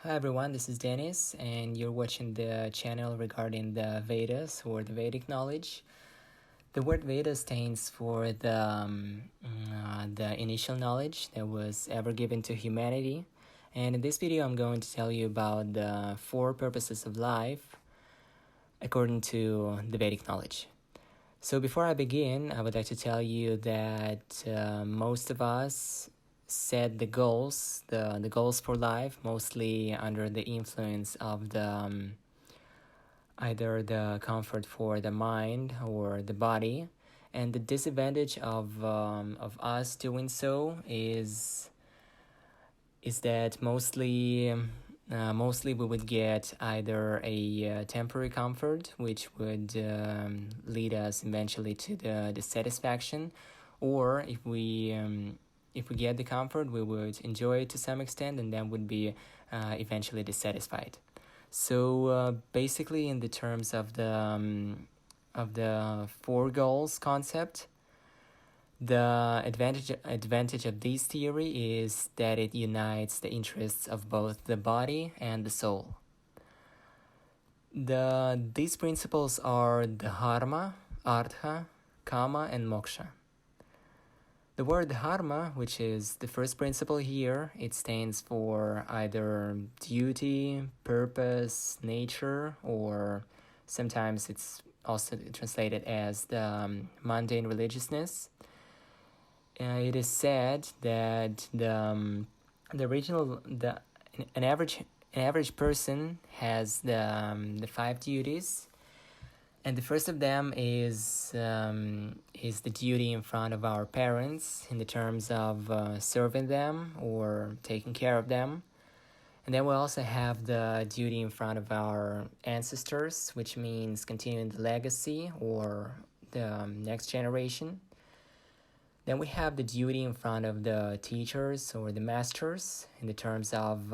Hi everyone, this is Dennis, and you're watching the channel regarding the Vedas or the Vedic knowledge. The word Veda stands for the initial knowledge that was ever given to humanity. And in this video, I'm going to tell you about the four purposes of life according to the Vedic knowledge. So before I begin, I would like to tell you that most of us set the goals for life mostly under the influence of the either the comfort for the mind or the body, and the disadvantage of us doing so is that mostly we would get either a temporary comfort, which would lead us eventually to the dissatisfaction, or if we get the comfort, we would enjoy it to some extent, and then would be eventually dissatisfied. So basically, in the terms of the four goals concept, the advantage of this theory is that it unites the interests of both the body and the soul. These principles are the dharma, artha, kama, and moksha. The word dharma, which is the first principle here, it stands for either duty, purpose, nature, or sometimes it's also translated as the mundane religiousness. It is said that an average person has the five duties, and the first of them is the duty in front of our parents in the terms of serving them or taking care of them. And then we also have the duty in front of our ancestors, which means continuing the legacy or the next generation. Then we have the duty in front of the teachers or the masters in the terms of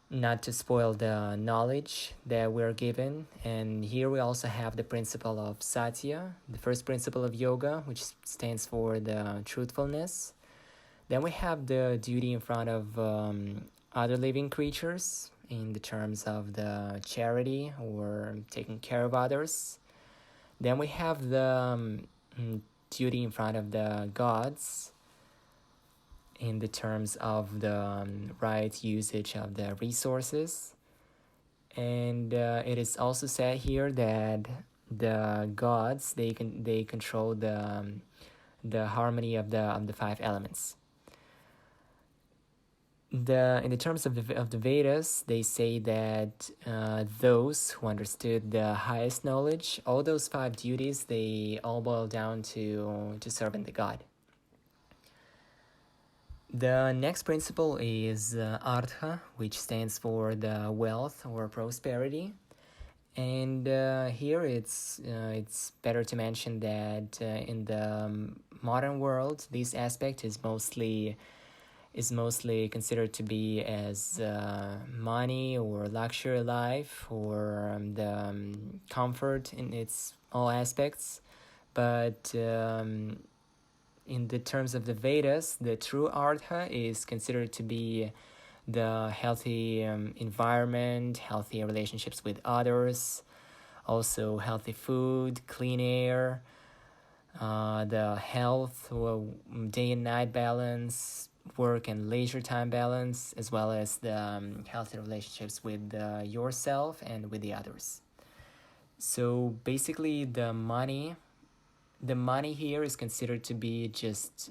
not to spoil the knowledge that we're given. And here we also have the principle of satya, the first principle of yoga, which stands for the truthfulness. Then we have the duty in front of other living creatures in the terms of the charity or taking care of others. Then we have the duty in front of the gods in the terms of the right usage of the resources. And it is also said here that the gods they control the harmony of the five elements. In the terms of the Vedas, they say that those who understood the highest knowledge, all those five duties, they all boil down to serving the god. The next principle is artha, which stands for the wealth or prosperity. And here it's better to mention that in the modern world, this aspect is mostly considered to be as money or luxury life or the comfort in its all aspects. But in the terms of the Vedas, the true artha is considered to be the healthy environment, healthy relationships with others, also healthy food, clean air, the health, day and night balance, work and leisure time balance, as well as the healthy relationships with yourself and with the others. So basically, the money here is considered to be just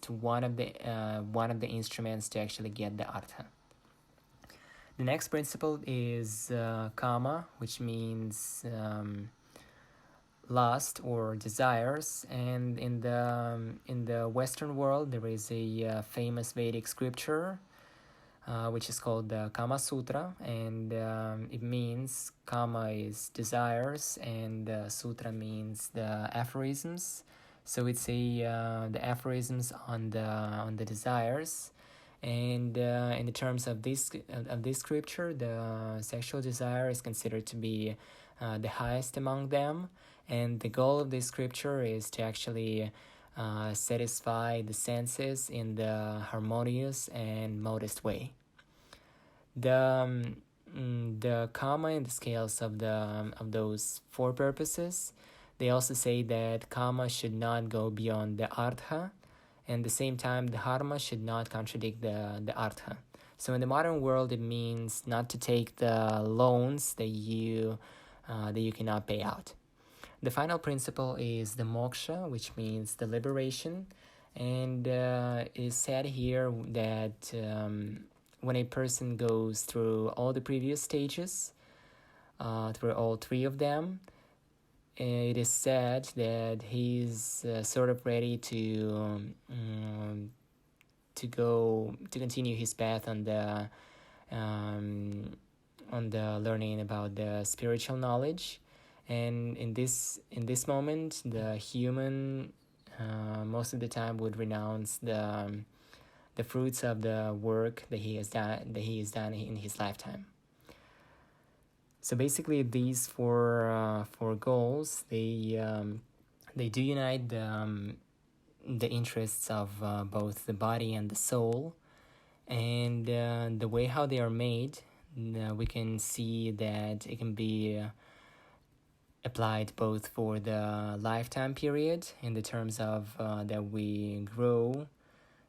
one of the instruments to actually get the artha. The next principle is kama, which means lust or desires. And in the Western world, there is a famous Vedic scripture which is called the Kama Sutra, and it means Kama is desires, and Sutra means the aphorisms. So it's the aphorisms on the desires, and in the terms of this scripture, the sexual desire is considered to be the highest among them, and the goal of this scripture is to actually satisfy the senses in the harmonious and modest way. The karma in the scales of those four purposes, they also say that karma should not go beyond the artha, and at the same time the dharma should not contradict the artha. So in the modern world, it means not to take the loans that you cannot pay out. The final principle is the moksha, which means the liberation, and it is said here that when a person goes through all the previous stages, through all three of them, it is said that he's sort of ready to continue his path on the learning about the spiritual knowledge. And in this moment, the human most of the time would renounce the fruits of the work that he has done in his lifetime. So basically, these four goals, they do unite the interests of both the body and the soul, and the way how they are made, we can see that it can be applied both for the lifetime period in the terms of that we grow,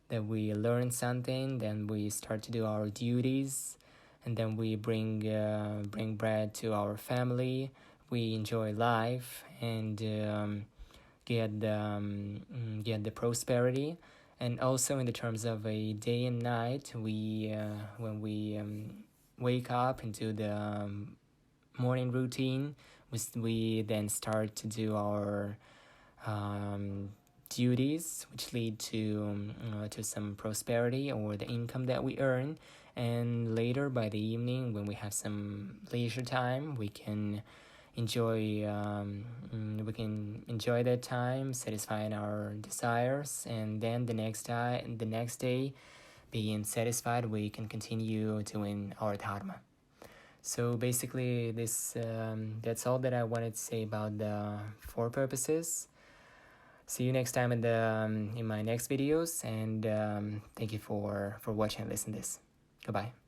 that we learn something, then we start to do our duties, and then we bring bread to our family, we enjoy life, and get the prosperity. And also in the terms of a day and night, we when we wake up into the morning routine, we then start to do our duties, which lead to some prosperity or the income that we earn. And later, by the evening, when we have some leisure time, we can enjoy that time, satisfying our desires, and then the next day, being satisfied, we can continue doing our dharma. So basically, that's all that I wanted to say about the four purposes. See you next time in my next videos, and thank you for watching and listening to this. Goodbye.